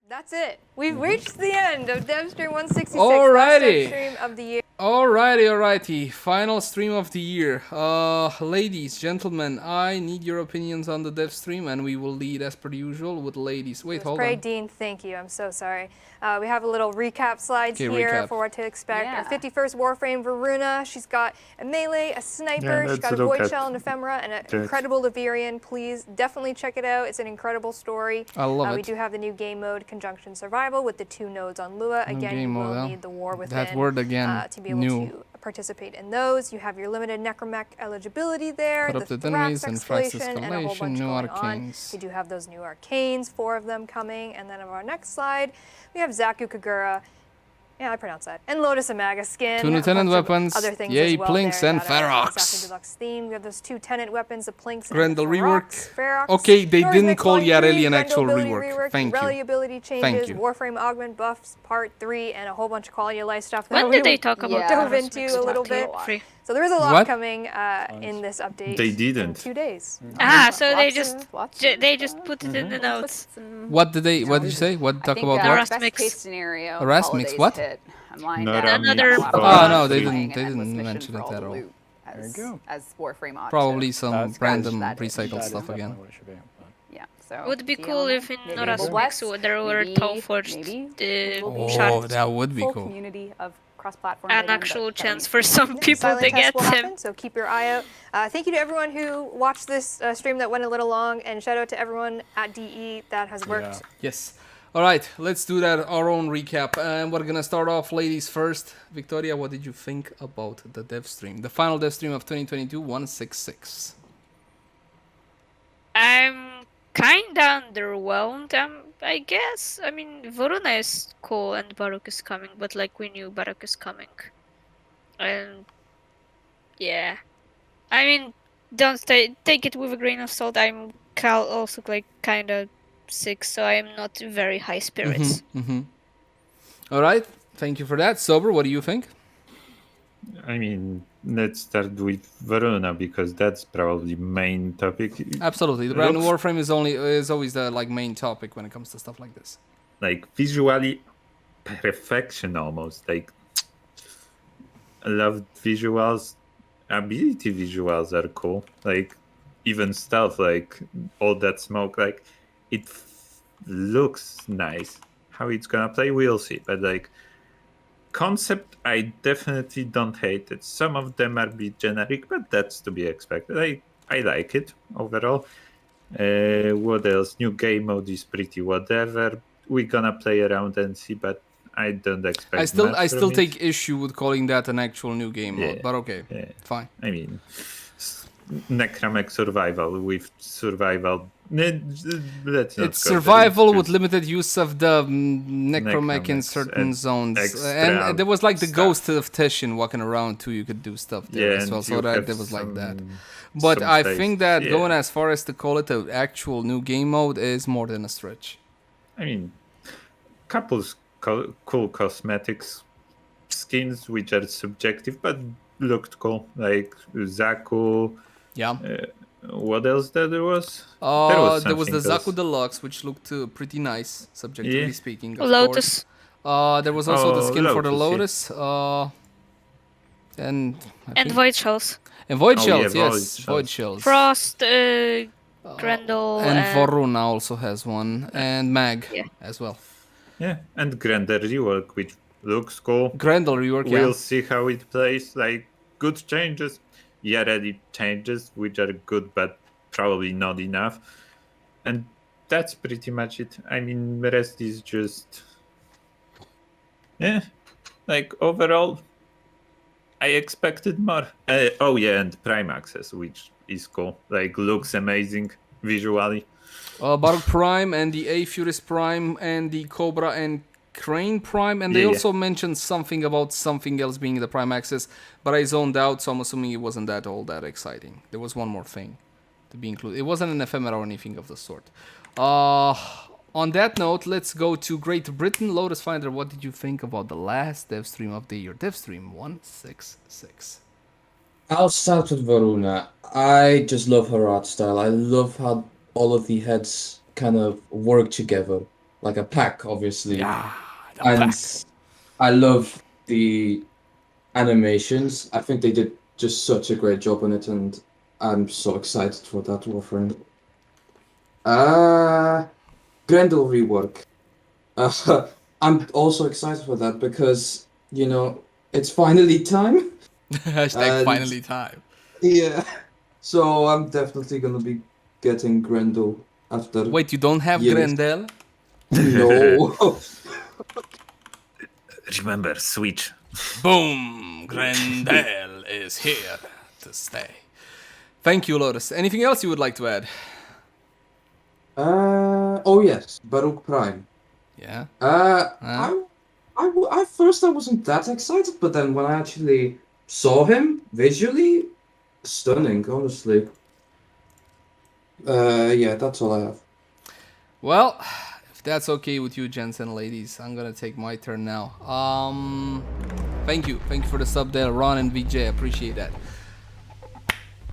That's it. We've reached the end of Devstream 166. Alrighty. Last Devstream of the year. Alrighty. Final stream of the year. Ladies, gentlemen, I need your opinions on the dev stream, and we will lead as per usual with ladies. Wait, hold Pray, on. Dean, thank you. I'm so sorry. We have a little recap slides here recap. for what to expect. Yeah. Our 51st Warframe Varuna. She's got a melee, a sniper, Yeah, she's got a let's look void at shell, an ephemera, and an that. incredible Duvirian. Please definitely check it out. It's an incredible story. I love We it. do have the new game mode, Conjunction Survival, with the 2 nodes on Lua. New Again, game you will mode, need the War Within that word again, to be able new. to participate in those. You have your limited necromech eligibility there, Corrupted the enemies Thrax and Thrax escalation, and a whole escalation, bunch new going arcanes. on. We do have those new arcanes, 4 of them coming, and then on our next slide, we have Zaku Kagura. Yeah, I pronounce that. And Lotus Amaga skin. 2 new a Tenant bunch of weapons. Other things Yay, as well Plinx there and that are Ferrox. Zaku Deluxe theme. We have those 2 Tenant weapons, the Plinx Grendel and the Rework. Ferrox. Ferrox. Okay, they Nora's didn't Mix call 1, 3, Yareli an Grendel actual ability rework. Thank you. Yareli ability Thank changes, you. Warframe augment buffs part 3, and a whole bunch of quality of life stuff that When we did they talk about dove Nora's into Mix a little 2? bit. Free. So there is a lot What? coming in this update. They In didn't. 2 days. So they just put it in the notes. What did you say? What talk about Nora's what? best Mix. case scenario. Nora's Mix holidays what? hit. I'm lying Nora down. Another- I'm Oh, playing no, they an didn't endless mission mention for it all at the all. loot There you go. As Warframe option. Probably some That's random that is- recycled That is stuff again. definitely what it should be, but- Yeah. So Would be the cool element, if in maybe Nora's Evil Mix West, there were maybe- Tall Forged maybe the Oh, shards. that would be full cool. community of cross-platform An items actual that chance needs for to be some people Silent to test get will him. happen, so keep your eye out. Thank you to everyone who watched this stream that went a little long, and shout out to everyone at DE that has worked. Yeah. Yes. All right, let's do that. Our own recap, and we're gonna start off, ladies first. Victoria, what did you think about the dev stream, the final dev stream of 2022 166? I'm kinda underwhelmed, I guess. I mean, Voruna is cool and Baruuk is coming, but like we knew Baruuk is coming. And yeah. I mean, don't take it with a grain of salt. I'm also like kinda sick, so I'm not very high spirits. All right, thank you for that. Sober, what do you think? I mean, let's start with Varuna because that's probably main topic. Absolutely, the brand new Looks- Warframe is always the like main topic when it comes to stuff like this. Like visually perfection almost. Like I love visuals. Ability visuals are cool. Like even stuff like all that smoke. Like it looks nice. How it's gonna play, we'll see. But like concept, I definitely don't hate it. Some of them are a bit generic, but that's to be expected. I like it overall. What else? New game mode is pretty whatever. We're gonna play around and see, but I don't expect. I still much from it. take issue with calling that an actual new game mode, Yeah, but okay, yeah. fine. I mean, Necromech survival with survival. Let's not It's go there. survival It's with just limited use of the necromech in Necromechs certain and zones, extra and there was like the stuff. ghost of Teshin walking around too. You could do stuff there Yeah, as well, and so you that have there was like that. some- But some I place- think that yeah. going as far as to call it an actual new game mode is more than a stretch. I mean, couples cool cosmetics, skins which are subjective but looked cool, like Zaku. Yeah. What else there was? There was the something else. Zaku Deluxe, which looked pretty nice, subjectively Yeah. speaking. Of Lotus. Course. There was also the Oh, skin for the Lotus, Lotus. And I And think- Void Shells. and Void Oh, Shells, yeah, yes, Void Shells. Frost, Grendel, And Voruna also has one, and Mag Yeah. as well. Yeah, and Grendel Rework, which looks cool. Grendel Rework, We'll yeah. see how it plays. Like good changes, Yareli Changes, which are good but probably not enough. And that's pretty much it. I mean, the rest is just, yeah. Like overall, I expected more. Oh yeah, and Prime Access, which is cool. Like looks amazing visually. Baruuk Prime and the Afuris Prime and the Cobra and Crane Prime, and they Yeah, also mentioned something about something else being the Prime Access, but I zoned out, so I'm assuming it wasn't that all that exciting. There was one more thing to be included. It wasn't an ephemera or anything of the sort. On that note, let's go to Great Britain. Lotus Finder, what did you think about the last dev stream of the year? Dev stream 166. I'll start with Varuna. I just love her art style. I love how all of the heads kind of work together. like a pack, obviously. Yeah, the And pack. I love the animations. I think they did just such a great job on it, and I'm so excited for that Warframe. Grendel Rework. I'm also excited for that because, it's finally time. Hashtag And finally time. yeah, so I'm definitely gonna be getting Grendel after Wait, you don't have years. Grendel? No. Remember, switch. Boom! Grendel is here to stay. Thank you, Lotus. Anything else you would like to add? Oh yes, Baruuk Prime. Yeah? I first I wasn't that excited, but then when I actually saw him visually, stunning, honestly. Yeah, that's all I have. Well, if that's okay with you, gents and ladies, I'm gonna take my turn now. Thank you for the sub there, Ron and VJ. I appreciate that.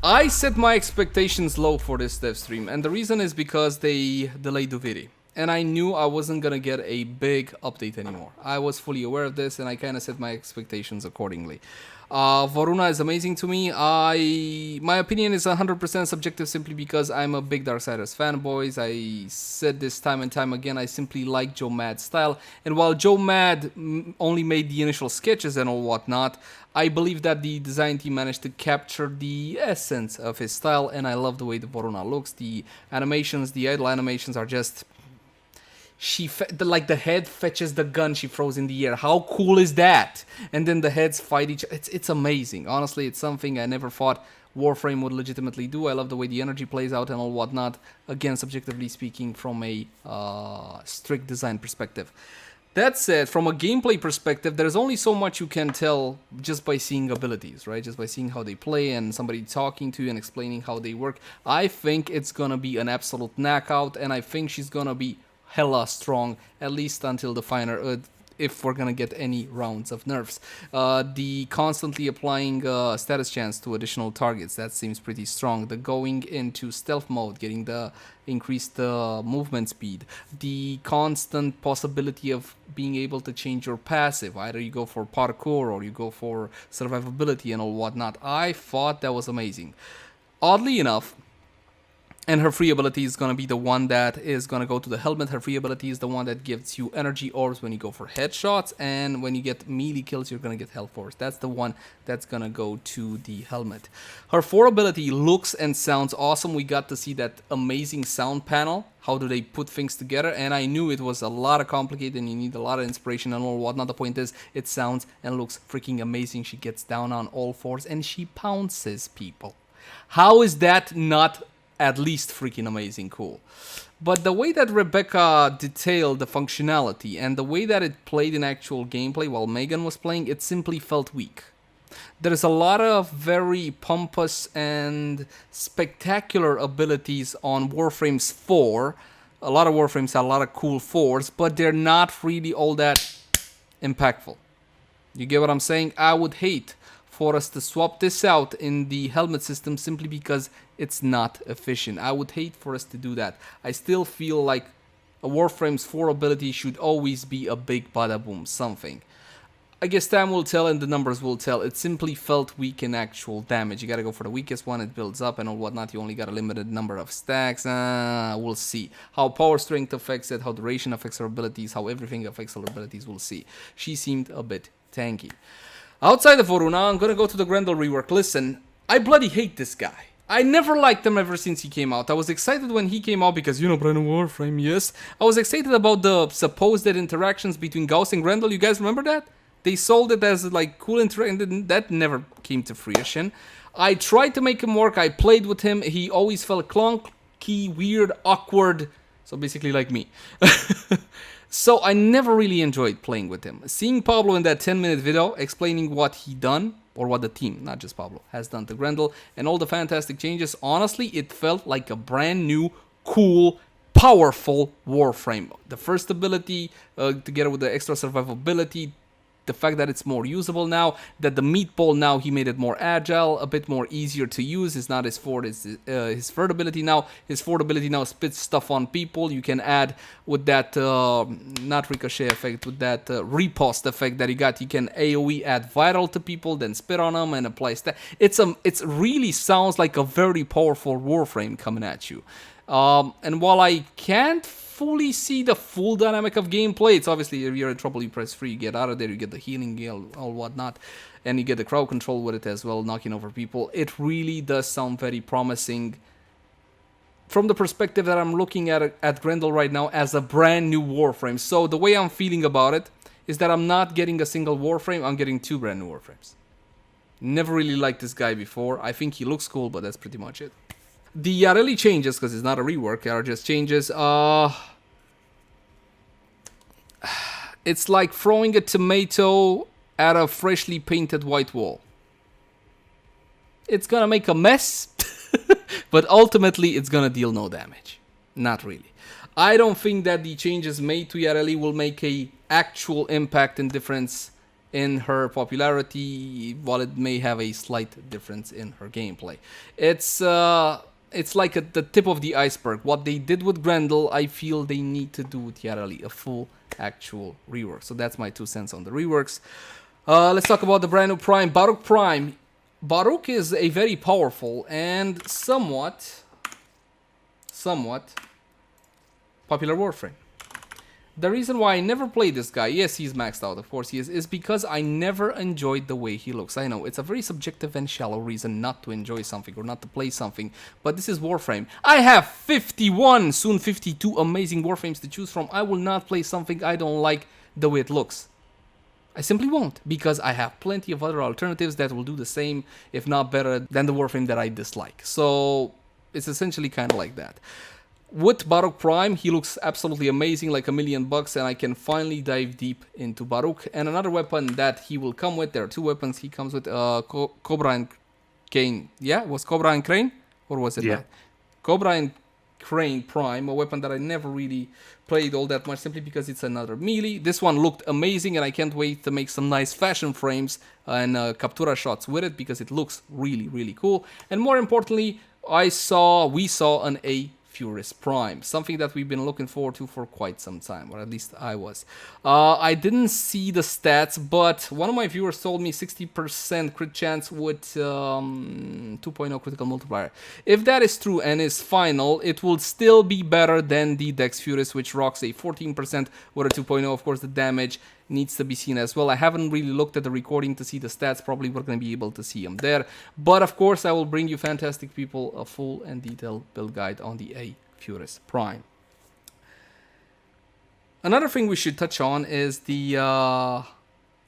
I set my expectations low for this dev stream, and the reason is because they delayed Duviri. And I knew I wasn't gonna get a big update anymore. I was fully aware of this, and I kind of set my expectations accordingly. Voruna is amazing to me. My opinion is 100% subjective simply because I'm a big Darksiders fanboy. I said this time and time again, I simply like Joe Mad's style. And while Joe Mad only made the initial sketches and all whatnot, I believe that the design team managed to capture the essence of his style, and I love the way the Voruna looks. The animations, the idle animations are just... the head fetches the gun, she throws in the air. How cool is that? And then the heads fight each other. It's amazing. Honestly, it's something I never thought Warframe would legitimately do. I love the way the energy plays out and all whatnot. Again, subjectively speaking, from a strict design perspective. That said, from a gameplay perspective, there's only so much you can tell just by seeing abilities, right? Just by seeing how they play and somebody talking to you and explaining how they work. I think it's gonna be an absolute knockout, and I think she's gonna be hella strong, at least until the final, if we're gonna get any rounds of nerfs. The constantly applying status chance to additional targets, that seems pretty strong. The going into stealth mode, getting the increased movement speed. The constant possibility of being able to change your passive. Either you go for parkour or you go for survivability and all whatnot. I thought that was amazing. Oddly enough, and her free ability is going to be the one that is going to go to the helmet. Her free ability is the one that gives you energy orbs when you go for headshots. And when you get melee kills, you're going to get health force. That's the one that's going to go to the helmet. Her 4 ability looks and sounds awesome. We got to see that amazing sound panel. How do they put things together? And I knew it was a lot of complicated and you need a lot of inspiration and all whatnot. The point is, it sounds and looks freaking amazing. She gets down on all fours and she pounces people. How is that not at least freaking amazing cool? But the way that Rebecca detailed the functionality and the way that it played in actual gameplay while Megan was playing, it simply felt weak. There's a lot of very pompous and spectacular abilities on Warframes 4. A lot of Warframes have a lot of cool 4s, but they're not really all that impactful. You get what I'm saying? I would hate for us to swap this out in the helmet system simply because it's not efficient. I would hate for us to do that. I still feel like a Warframe's 4 ability should always be a big bada boom something. I guess time will tell and the numbers will tell. It simply felt weak in actual damage. You gotta go for the weakest one, it builds up and all whatnot. You only got a limited number of stacks. We'll see. How power strength affects it, how duration affects her abilities, how everything affects her abilities, we'll see. She seemed a bit tanky. Outside of Voruna, I'm gonna go to the Grendel Rework. Listen, I bloody hate this guy. I never liked him ever since he came out. I was excited when he came out because, brand new Warframe, yes. I was excited about the supposed interactions between Gauss and Grendel. You guys remember that? They sold it as like cool interaction. That never came to fruition. I tried to make him work. I played with him. He always felt clunky, weird, awkward. So basically like me. So I never really enjoyed playing with him. Seeing Pablo in that 10-minute video explaining what he done, or what the team, not just Pablo, has done to Grendel, and all the fantastic changes, honestly, it felt like a brand new, cool, powerful Warframe. The first ability, together with the extra survivability, the fact that it's more usable now, that the meatball now he made it more agile, a bit more easier to use. It's not his fort, it's his fort ability now. His fort ability now spits stuff on people. You can add with that not ricochet effect, with that riposte effect that you got. You can AoE add viral to people, then spit on them and apply stat. It's really sounds like a very powerful Warframe coming at you. And while I can't fully see the full dynamic of gameplay, it's obviously if you're in trouble, you press free, you get out of there, you get the healing, all whatnot, and you get the crowd control with it as well, knocking over people. It really does sound very promising from the perspective that I'm looking at Grendel right now as a brand new Warframe. So the way I'm feeling about it is that I'm not getting a single Warframe, I'm getting 2 brand new Warframes. Never really liked this guy before. I think he looks cool, but that's pretty much it. The Yareli Changes, because it's not a rework, are just changes. It's like throwing a tomato at a freshly painted white wall. It's gonna make a mess, but ultimately it's gonna deal no damage. Not really. I don't think that the changes made to Yareli will make a actual impact and difference in her popularity, while it may have a slight difference in her gameplay. It's like the tip of the iceberg. What they did with Grendel, I feel they need to do with Yareli, a full actual rework. So that's my 2 cents on the reworks. Let's talk about the brand new Prime, Baruuk Prime. Baruuk is a very powerful and somewhat popular Warframe. The reason why I never played this guy, yes, he's maxed out, of course he is because I never enjoyed the way he looks. I know, it's a very subjective and shallow reason not to enjoy something or not to play something, but this is Warframe. I have 51, soon 52 amazing Warframes to choose from. I will not play something I don't like the way it looks. I simply won't, because I have plenty of other alternatives that will do the same, if not better, than the Warframe that I dislike. So, it's essentially kind of like that. With Baruuk Prime, he looks absolutely amazing, like $1,000,000, and I can finally dive deep into Baruuk. And another weapon that he will come with, there are 2 weapons he comes with, Cobra and Crane. Yeah, was Cobra and Crane? Or was it that? Cobra and Crane Prime, a weapon that I never really played all that much, simply because it's another melee. This one looked amazing, and I can't wait to make some nice fashion frames and captura shots with it, because it looks really, really cool. And more importantly, we saw an Afuris Prime, something that we've been looking forward to for quite some time, or at least I was. I didn't see the stats, but one of my viewers told me 60% crit chance with 2.0 critical multiplier. If that is true and is final, it will still be better than the Dex Furis, which rocks a 14% with a 2.0. Of course, the damage needs to be seen as well. I haven't really looked at the recording to see the stats. Probably we're going to be able to see them there. But of course, I will bring you fantastic people a full and detailed build guide on the Afuris Prime. Another thing we should touch on is the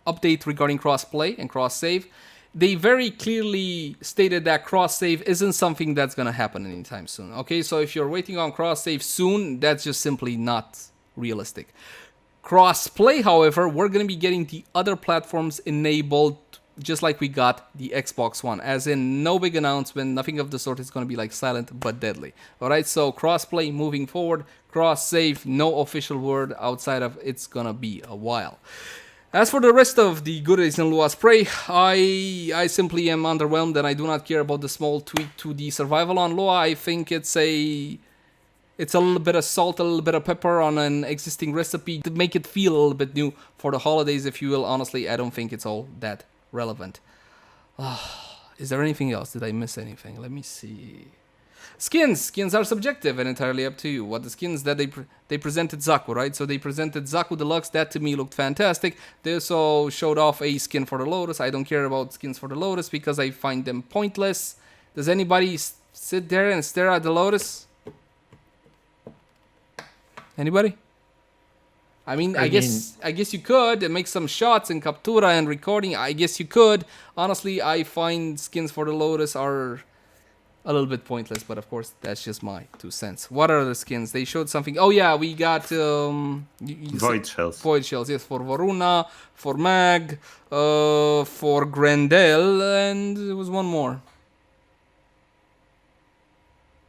update regarding crossplay and cross-save. They very clearly stated that cross-save isn't something that's going to happen anytime soon. Okay, so if you're waiting on cross-save soon, that's just simply not realistic. Crossplay, however, we're going to be getting the other platforms enabled just like we got the Xbox One. As in, no big announcement, nothing of the sort. It's going to be like silent but deadly. Alright, so crossplay moving forward. Cross-save, no official word outside of it's going to be a while. As for the rest of the goodies in Lua Spray, I simply am underwhelmed, and I do not care about the small tweak to the survival on Lua. I think it's a little bit of salt, a little bit of pepper on an existing recipe to make it feel a little bit new for the holidays, if you will. Honestly, I don't think it's all that relevant. Is there anything else? Did I miss anything? Let me see. Skins are subjective and entirely up to you. What the skins that they presented Zaku, right? So they presented Zaku Deluxe. That to me looked fantastic. They also showed off a skin for the Lotus. I don't care about skins for the Lotus because I find them pointless. Does anybody sit there and stare at the Lotus? Anybody? I mean, I guess you could and make some shots in captura and recording. I guess you could. Honestly, I find skins for the Lotus are a little bit pointless, but of course, that's just my 2 cents. What are the skins? They showed something. Oh yeah, we got Void Shells. Void Shells, yes, for Varuna, for Mag, for Grendel, and there was one more.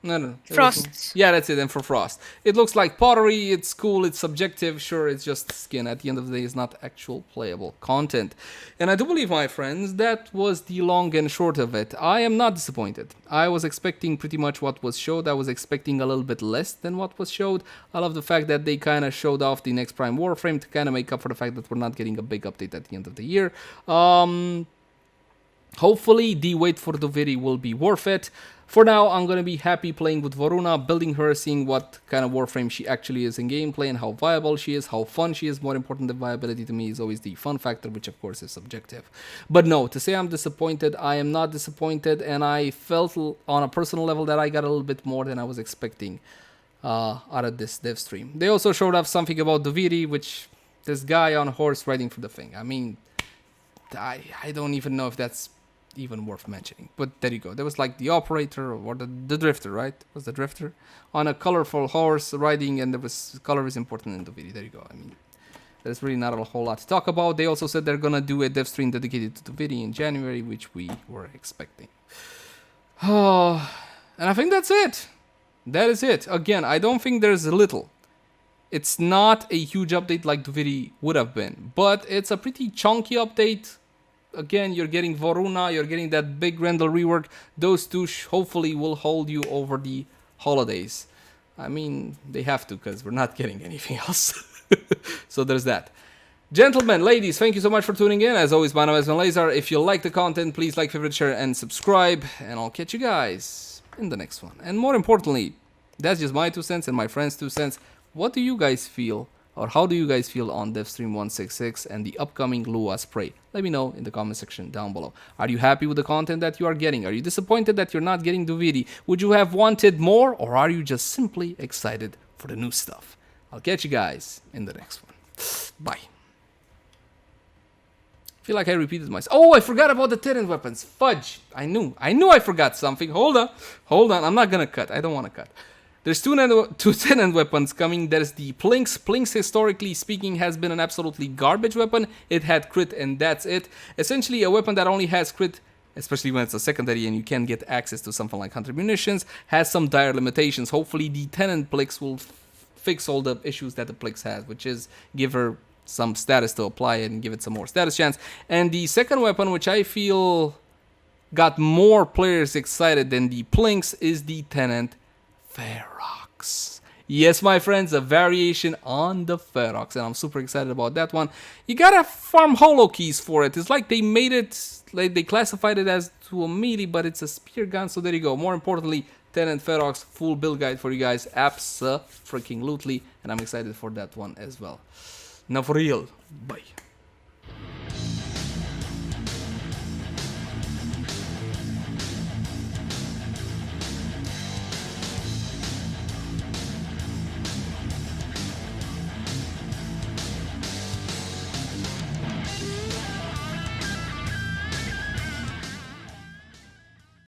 No, no. Frost. Yeah, that's it. And for Frost, it looks like pottery. It's cool. It's subjective. Sure, it's just skin. At the end of the day, it's not actual playable content. And I do believe, my friends, that was the long and short of it. I am not disappointed. I was expecting pretty much what was showed. I was expecting a little bit less than what was showed. I love the fact that they kind of showed off the next Prime Warframe to kind of make up for the fact that we're not getting a big update at the end of the year. Hopefully, the wait for Duviri will be worth it. For now, I'm going to be happy playing with Varuna, building her, seeing what kind of Warframe she actually is in gameplay and how viable she is, how fun she is. More important than viability to me is always the fun factor, which of course is subjective. But no, to say I'm disappointed, I am not disappointed, and I felt on a personal level that I got a little bit more than I was expecting out of this dev stream. They also showed off something about Duviri, which this guy on a horse riding for the thing. I mean, I don't even know if that's even worth mentioning, but there you go. There was like the operator or the drifter, right? Was the drifter on a colorful horse riding, and there was color is important in the video. There you go. I mean, there's really not a whole lot to talk about. They also said they're gonna do a dev stream dedicated to the video in January, which we were expecting. Oh, and I think that's it. That is it. Again, I don't think there's little. It's not a huge update like Duviri would have been, but it's a pretty chunky update. Again, you're getting Voruna, you're getting that big Grendel rework. Those two hopefully will hold you over the holidays. I mean, they have to, because we're not getting anything else. So there's that. Gentlemen, ladies, thank you so much for tuning in. As always, my name is Leyzar. If you like the content, please like, favorite, share, and subscribe. And I'll catch you guys in the next one. And more importantly, that's just my 2 cents and my friends' 2 cents. What do you guys feel? Or how do you guys feel on Devstream 166 and the upcoming Lua spray? Let me know in the comment section down below. Are you happy with the content that you are getting? Are you disappointed that you're not getting Duviri? Would you have wanted more, or are you just simply excited for the new stuff? I'll catch you guys in the next one. Bye. I feel like I repeated myself. Oh, I forgot about the Tenant weapons. Fudge. I knew I forgot something. Hold on. I'm not gonna cut. I don't want to cut. There's two Tenant weapons coming. There's the Plinx. Plinx, historically speaking, has been an absolutely garbage weapon. It had crit and that's it. Essentially, a weapon that only has crit, especially when it's a secondary and you can't get access to something like 100 munitions, has some dire limitations. Hopefully, the Tenant Plinx will fix all the issues that the Plinx has, which is give her some status to apply and give it some more status chance. And the second weapon, which I feel got more players excited than the Plinx, is the Tenant Ferrox. Yes, my friends, a variation on the Ferrox, and I'm super excited about that one. You gotta farm holo keys for it. It's like they made it, like they classified it as to a melee, but it's a spear gun, so there you go. More importantly, Tenant Ferrox, full build guide for you guys, abso-freaking-lutely, and I'm excited for that one as well. Now for real, bye.